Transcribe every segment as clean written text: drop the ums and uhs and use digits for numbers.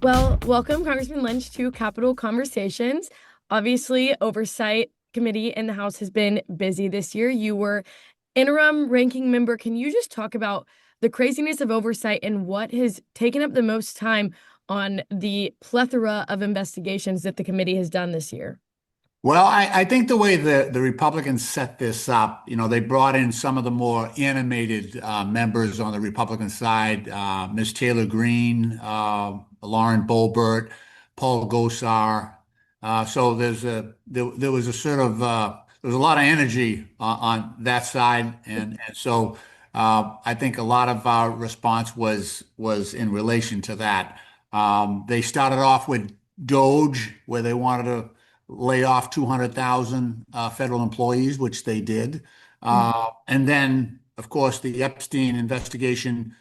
Well, welcome, Congressman Lynch, to Capitol Conversations. Obviously, Oversight Committee in the House has been busy this year. You were interim ranking member. Can you just talk about the craziness of oversight and what has taken up the most time on the plethora of investigations that the committee has done this year? Well, I think the way the Republicans set this up, they brought in some of the more animated members on the Republican side, Ms. Taylor Greene, Lauren Boebert, Paul Gosar. So there was a sort of there was a lot of energy on that side, and so I think a lot of our response was in relation to that. They started off with Doge, where they wanted to lay off 200,000 federal employees, which they did. And then, of course, the Epstein investigation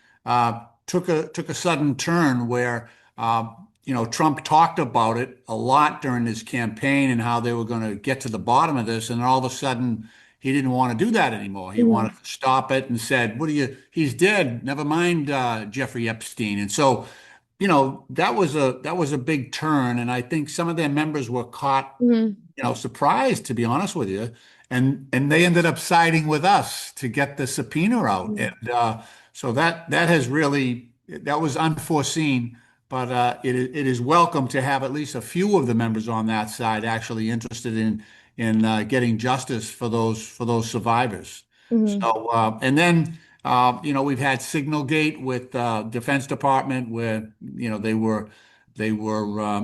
took a sudden turn where Trump talked about it a lot during his campaign and how they were going to get to the bottom of this, and all of a sudden he didn't want to do that anymore. He wanted to stop it and said, "What do you? He's dead. Never mind Jeffrey Epstein." And so that was a big turn, and I think some of their members were caught, Mhm. surprised, to be honest with you, and they ended up siding with us to get the subpoena out, and so that has really that was unforeseen, but it is welcome to have at least a few of the members on that side actually interested in getting justice for those survivors. Mhm. So and then. We've had Signalgate with Defense Department where, they were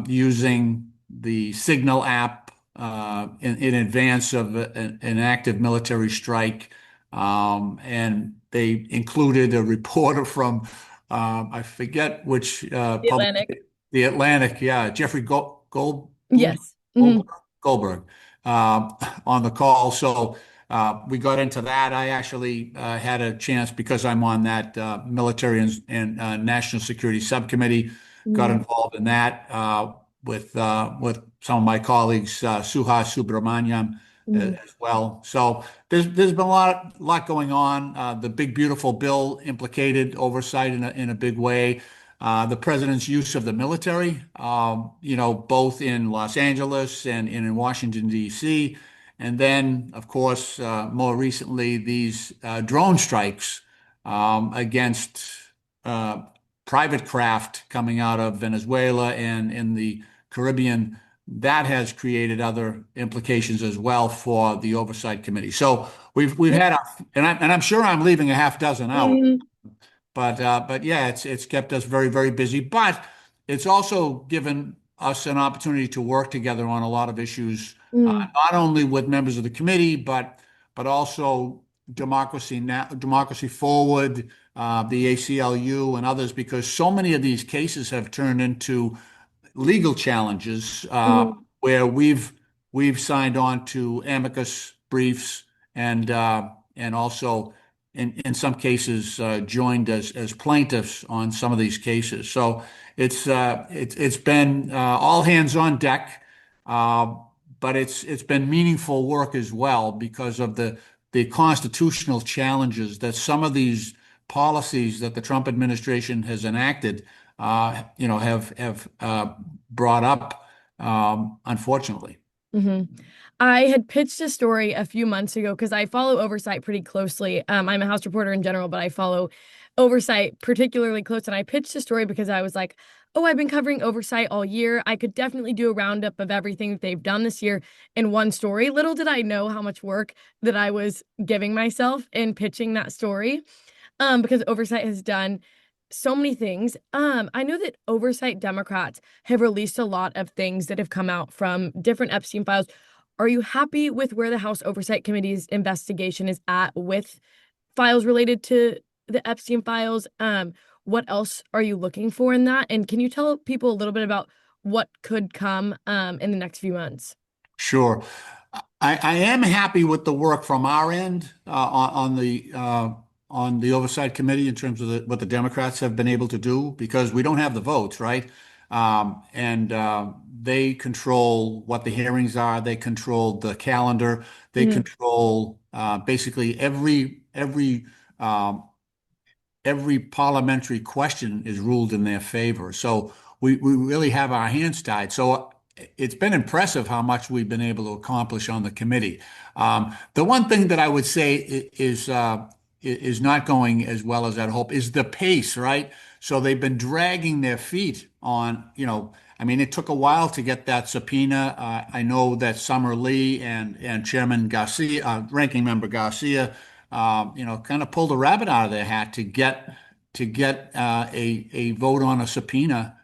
using the Signal app in advance of an active military strike. And they included a reporter from, I forget which The Atlantic. the Atlantic, yeah, Jeffrey Yes. Goldberg, Goldberg on the call. So we got into that. I actually had a chance because I'm on that military and national security subcommittee. Got Mhm. involved in that with some of my colleagues, Suha Subramaniam Mhm. as well. So there's been a lot going on. The big beautiful bill implicated oversight in a big way. The president's use of the military, both in Los Angeles and in Washington, D.C. And then, of course, more recently, these drone strikes against uh, private craft coming out of Venezuela and in the Caribbean. That has created other implications as well for the Oversight Committee. So we've had, and I'm sure I'm leaving a half dozen out. Mhm. But yeah, it's kept us very, very busy. But it's also given us an opportunity to work together on a lot of issues, Mhm. not only with members of the committee, but also Democracy Forward, the ACLU, and others, because so many of these cases have turned into legal challenges Mhm. where we've signed on to amicus briefs and also in some cases joined as plaintiffs on some of these cases. So it's been all hands on deck, uh, but it's been meaningful work as well because of the constitutional challenges that some of these policies that the Trump administration has enacted have brought up, unfortunately. I had pitched a story a few months ago because I follow oversight pretty closely. I'm a House reporter in general, but I follow oversight particularly close. And I pitched a story because I was like, oh, I've been covering oversight all year. I could definitely do a roundup of everything that they've done this year in one story. Little did I know how much work that I was giving myself in pitching that story. Because oversight has done so many things. I know that oversight Democrats have released a lot of things that have come out from different Epstein files. Are you happy with where the House Oversight Committee's investigation is at with files related to the Epstein files? What else are you looking for in that? And can you tell people a little bit about what could come in the next few months? Sure. I am happy with the work from our end on the Oversight Committee in terms of what the Democrats have been able to do because we don't have the votes, right? And they control what the hearings are. They control the calendar. They Mhm. control basically um, every parliamentary question is ruled in their favor. So we really have our hands tied. So it's been impressive how much we've been able to accomplish on the committee. The one thing that I would say is not going as well as I'd hope is the pace, right? So they've been dragging their feet on, I mean, it took a while to get that subpoena. I know that Summer Lee and Chairman Garcia, Ranking Member Garcia, kind of pulled a rabbit out of their hat to get a vote on a subpoena,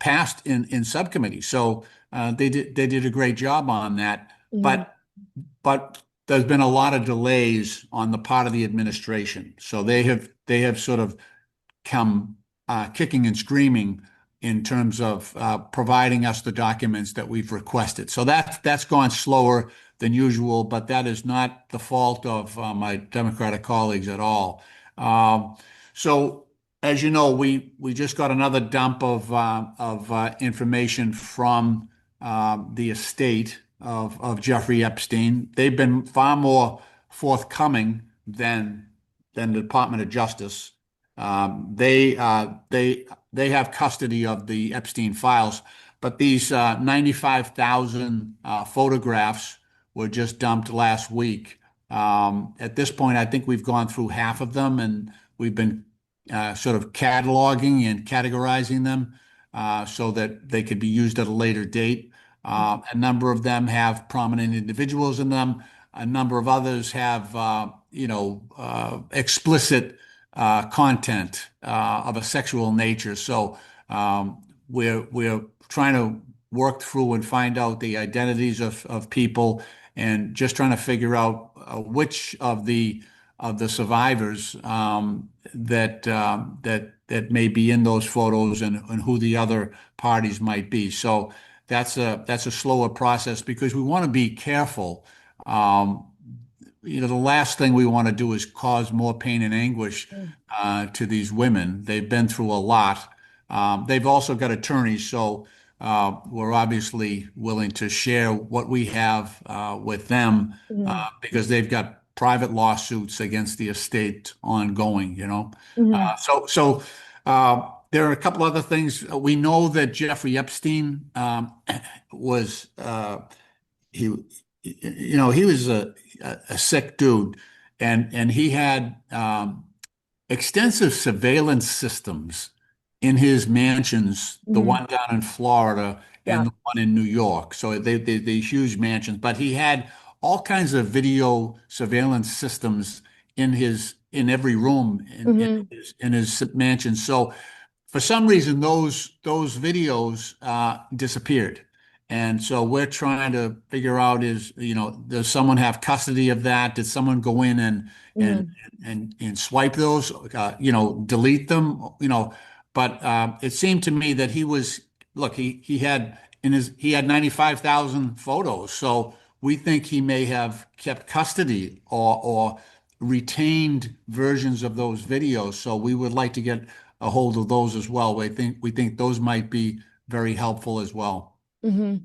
passed in subcommittee. So they did a great job on that. Mhm. But there's been a lot of delays on the part of the administration. So they have sort of come kicking and screaming in terms of providing us the documents that we've requested. So that's gone slower than usual, but that is not the fault of my Democratic colleagues at all. So, as you know, we just got another dump of information from the estate of Jeffrey Epstein. They've been far more forthcoming than the Department of Justice. They have custody of the Epstein files, but these 95,000 photographs were just dumped last week. At this point, I think we've gone through half of them, and we've been sort of cataloging and categorizing them so that they could be used at a later date. A number of them have prominent individuals in them. A number of others have, explicit content of a sexual nature. So we're trying to work through and find out the identities of people, and just trying to figure out which of the survivors that may be in those photos, and who the other parties might be. So that's a slower process because we want to be careful. The last thing we want to do is cause more pain and anguish to these women. They've been through a lot. They've also got attorneys, so we're obviously willing to share what we have with them Mhm. because they've got private lawsuits against the estate ongoing. Mhm. There are a couple other things. We know that Jeffrey Epstein was he he was a sick dude, and he had extensive surveillance systems in his mansions, the Mhm. one down in Florida Yeah. and the one in New York. So they huge mansions, but he had all kinds of video surveillance systems in every room Mhm. in his mansion. So for some reason, those videos disappeared. And so we're trying to figure out does someone have custody of that? Did someone go in and Mhm. and swipe those, delete them, But it seemed to me that look, he had 95,000 photos. So we think he may have kept custody or retained versions of those videos. So we would like to get a hold of those as well. We think those might be very helpful as well. Mhm.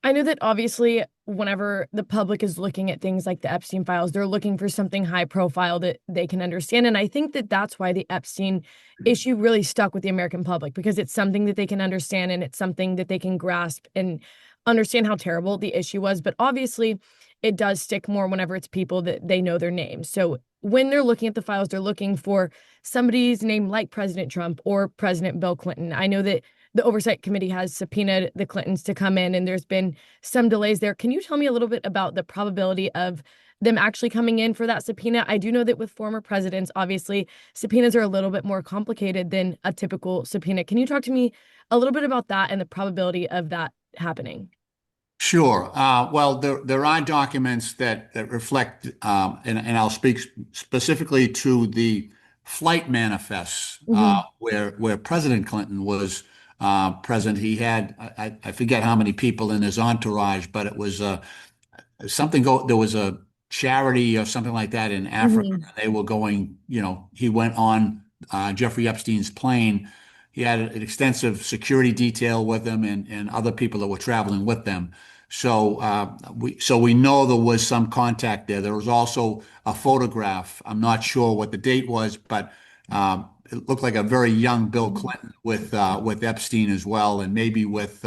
I know that obviously whenever the public is looking at things like the Epstein files, they're looking for something high profile that they can understand. And I think that that's why the Epstein issue really stuck with the American public, because it's something that they can understand and it's something that they can grasp and understand how terrible the issue was. But obviously, it does stick more whenever it's people that they know their names. So when they're looking at the files, they're looking for somebody's name like President Trump or President Bill Clinton. I know that the Oversight Committee has subpoenaed the Clintons to come in, and there's been some delays there. Can you tell me a little bit about the probability of them actually coming in for that subpoena? I do know that with former presidents, obviously, subpoenas are a little bit more complicated than a typical subpoena. Can you talk to me a little bit about that and the probability of that happening? Sure. Well, there are documents that reflect, and I'll speak specifically to the flight manifests Hmm. where President Clinton was present. He had, I forget how many people in his entourage, but it was there was a charity or something like that in Africa. Hmm. They were going, he went on Jeffrey Epstein's plane. He had an extensive security detail with him, and other people that were traveling with them. So we know there was some contact there. There was also a photograph. I'm not sure what the date was, but it looked like a very young Bill Clinton with Epstein as well, and maybe with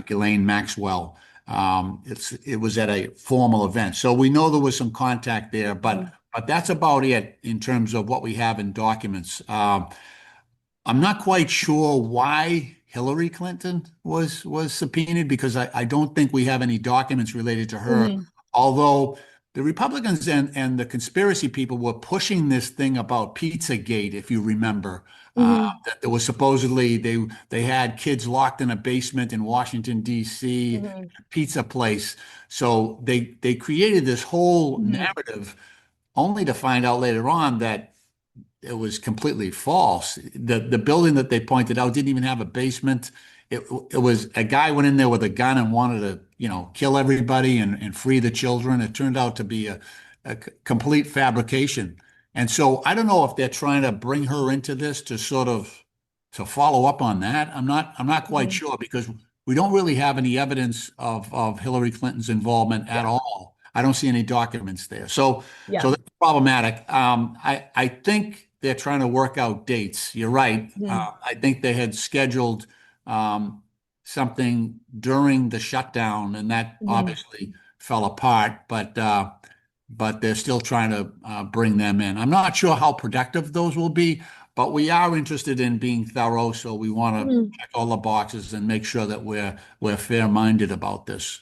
Ghislaine Maxwell. It was at a formal event, so we know there was some contact there, Mhm. but that's about it in terms of what we have in documents. I'm not quite sure why Hillary Clinton was subpoenaed because I don't think we have any documents related to her. Mhm. Although the Republicans and the conspiracy people were pushing this thing about Pizzagate, if you remember, Mhm. that there was supposedly they had kids locked in a basement in Washington, D.C., Mhm. pizza place. So they created this whole Mhm. narrative only to find out later on that it was completely false. The building that they pointed out didn't even have a basement. It was a guy went in there with a gun and wanted to, kill everybody and free the children. It turned out to be a complete fabrication. And so I don't know if they're trying to bring her into this to sort of to follow up on that. I'm not quite Mhm. sure because we don't really have any evidence of Hillary Clinton's involvement at Yeah. all. I don't see any documents there. So Yeah. that's problematic. I think they're trying to work out dates. You're right. Mhm. I think they had scheduled um, something during the shutdown, and that Mhm. obviously fell apart. But they're still trying to bring them in. I'm not sure how productive those will be, but we are interested in being thorough, so we want to Mhm. check all the boxes and make sure that we're fair-minded about this.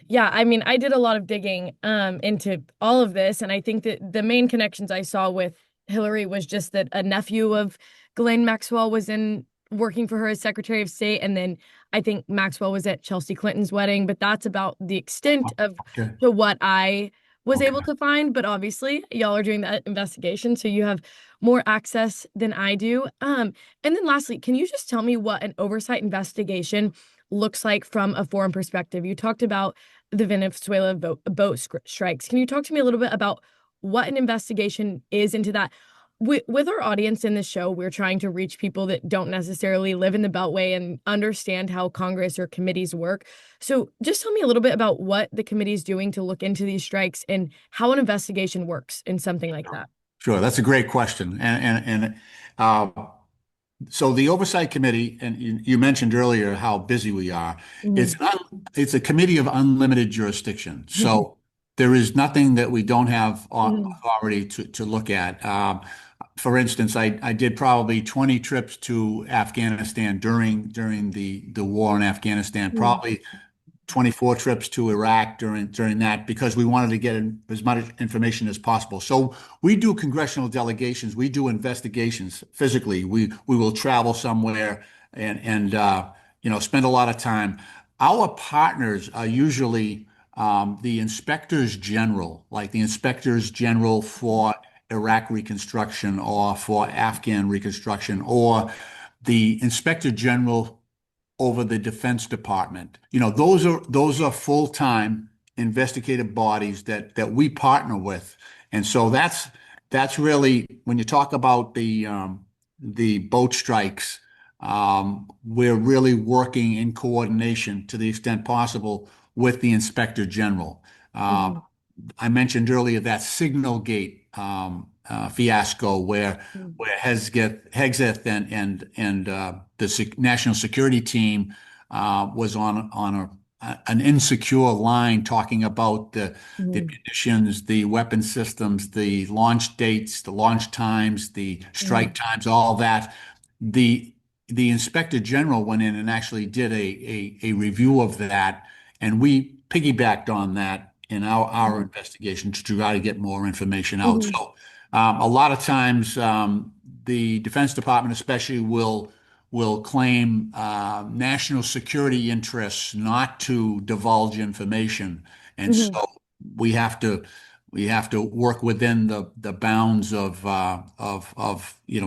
Yeah, I mean, I did a lot of digging into all of this, and I think that the main connections I saw with Hillary was just that a nephew of Ghislaine Maxwell was in working for her as Secretary of State, and then I think Maxwell was at Chelsea Clinton's wedding, but that's about the extent of Okay. to what I was able Okay. to find. But obviously, y'all are doing that investigation, so you have more access than I do. And then lastly, can you just tell me what an oversight investigation looks like from a foreign perspective? You talked about the Venezuela boat strikes. Can you talk to me a little bit about what an investigation is into that? With our audience in this show, we're trying to reach people that don't necessarily live in the Beltway and understand how Congress or committees work. So just tell me a little bit about what the committee is doing to look into these strikes and how an investigation works in something like that. Sure, that's a great question. Uh, so the Oversight Committee, and you mentioned earlier how busy we are. Mhm. It's a committee of unlimited jurisdiction. So there is nothing that we don't have Mhm. authority to look at. For instance, I did probably 20 trips to Afghanistan during the war in Afghanistan, Mhm. probably 24 trips to Iraq during that because we wanted to get as much information as possible. So we do congressional delegations, we do investigations physically. We will travel somewhere and spend a lot of time. Our partners are usually the inspectors general, like the inspectors general for Iraq reconstruction or for Afghan reconstruction, or the inspector general over the Defense Department. Those are full-time investigative bodies that we partner with. And so that's really when you talk about the boat strikes, we're really working in coordination to the extent possible with the Inspector General. Um, Mhm. I mentioned earlier that Signal Gate fiasco where Hegseth and the national security team was on an insecure line talking about the Mhm. munitions, the weapon systems, the launch dates, the launch times, the strike Mhm. times, all that. The the inspector general went in and actually did a review of that, and we piggybacked on that in our Mhm. investigation to try to get more information out. Mhm. So a lot of times, the Defense Department, especially, will claim national security interests not to divulge information, and Mhm. so we have to we have to work within the bounds of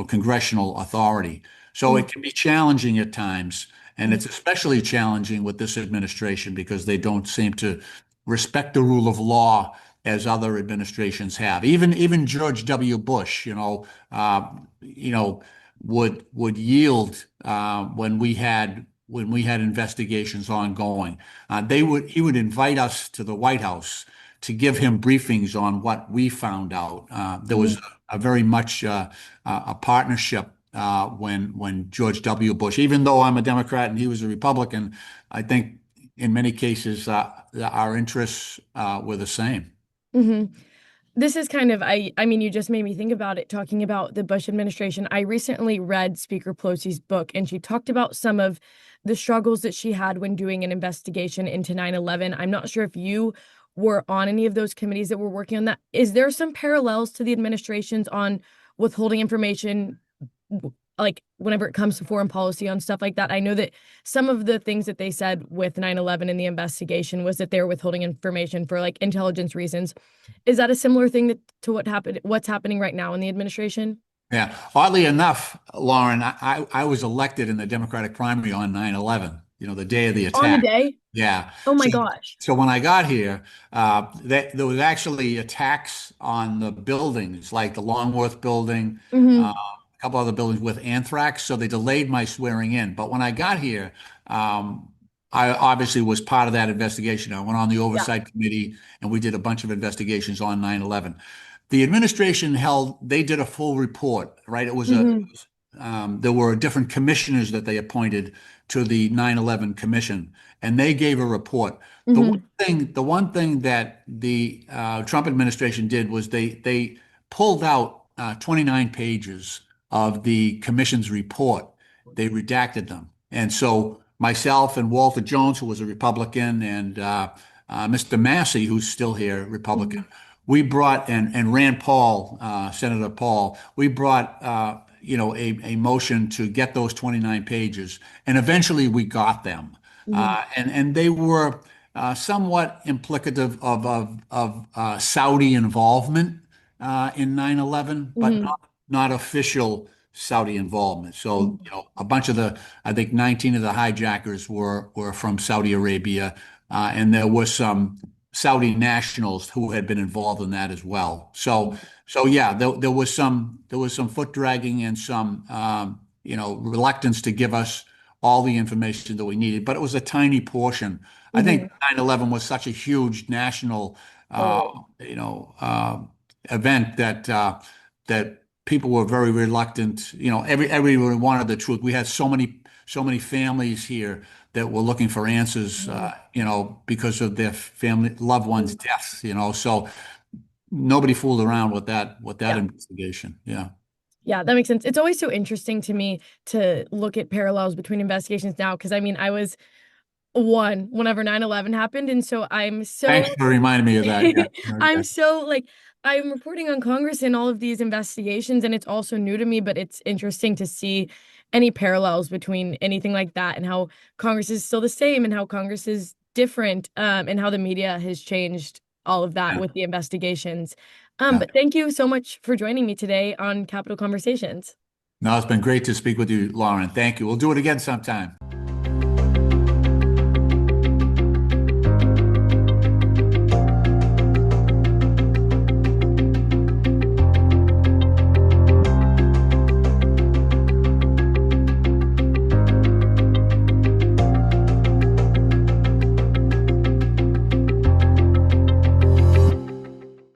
congressional authority. So Mhm. it can be challenging at times, and Mhm. it's especially challenging with this administration because they don't seem to respect the rule of law as other administrations have. Even George W. Bush, would yield when we had investigations ongoing. He would invite us to the White House to give him briefings on what we found out. There was Mhm. a very much a partnership when George W. Bush, even though I'm a Democrat and he was a Republican, I think in many cases our interests were the same. Hmm. This is kind of I mean you just made me think about it talking about the Bush administration. I recently read Speaker Pelosi's book and she talked about some of the struggles that she had when doing an investigation into 9/11. I'm not sure if you were on any of those committees that were working on that. Is there some parallels to the administrations on withholding information like whenever it comes to foreign policy on stuff like that? I know that some of the things that they said with 9/11 in the investigation was that they were withholding information for like intelligence reasons. Is that a similar thing to what's happening right now in the administration? Yeah. Oddly enough, Lauren, I was elected in the Democratic primary on 9/11, the day of the On the attack. day? Yeah. Oh my So, gosh. so when I got here, there was actually attacks on the buildings, like the Longworth building, Hmm. a couple other buildings with anthrax. So they delayed my swearing in. But when I got here, um, I obviously was part of that investigation. I went on the Yeah. Oversight Committee and we did a bunch of investigations on 9/11. The administration they did a full report, right? Hmm. There were different commissioners that they appointed to the 9/11 commission, and they gave a report. Hmm. The one thing that the Trump administration did was they pulled out 29 pages of the commission's report. They redacted them. And so myself and Walter Jones, who was a Republican, and Mr. Massey, who's still here, Republican, Hmm. we brought and Rand Paul, Senator Paul, we brought a motion to get those 29 pages, and eventually we got them, Hmm. and they were somewhat implicative of Saudi involvement in 9/11, but Hmm. not official Saudi involvement. So, Hmm. a bunch of I think 19 of the hijackers were from Saudi Arabia, and there were some Saudi nationals who had been involved in that as well. So yeah, there was some foot dragging and some reluctance to give us all the information that we needed, but it was a tiny portion. I think Hmm. 9/11 was such a huge national uh, Totally. you know event that people were very reluctant. Everyone wanted the truth. We had so many families here that were looking for answers, because of their family loved ones' Mhm. deaths. So nobody fooled around with that Yeah. investigation. Yeah. Yeah, that makes sense. It's always so interesting to me to look at parallels between investigations now, because I mean, I was one whenever 9/11 happened, and so I'm Thanks so for reminding me of that. Yeah. I'm Okay. so like I'm reporting on Congress in all of these investigations, and it's also new to me, but it's interesting to see any parallels between anything like that and how Congress is still the same and how Congress is different, and how the media has changed all of that Yeah. with the investigations. Yeah. But thank you so much for joining me today on Capital Conversations. No, it's been great to speak with you, Lauren. Thank you. We'll do it again sometime.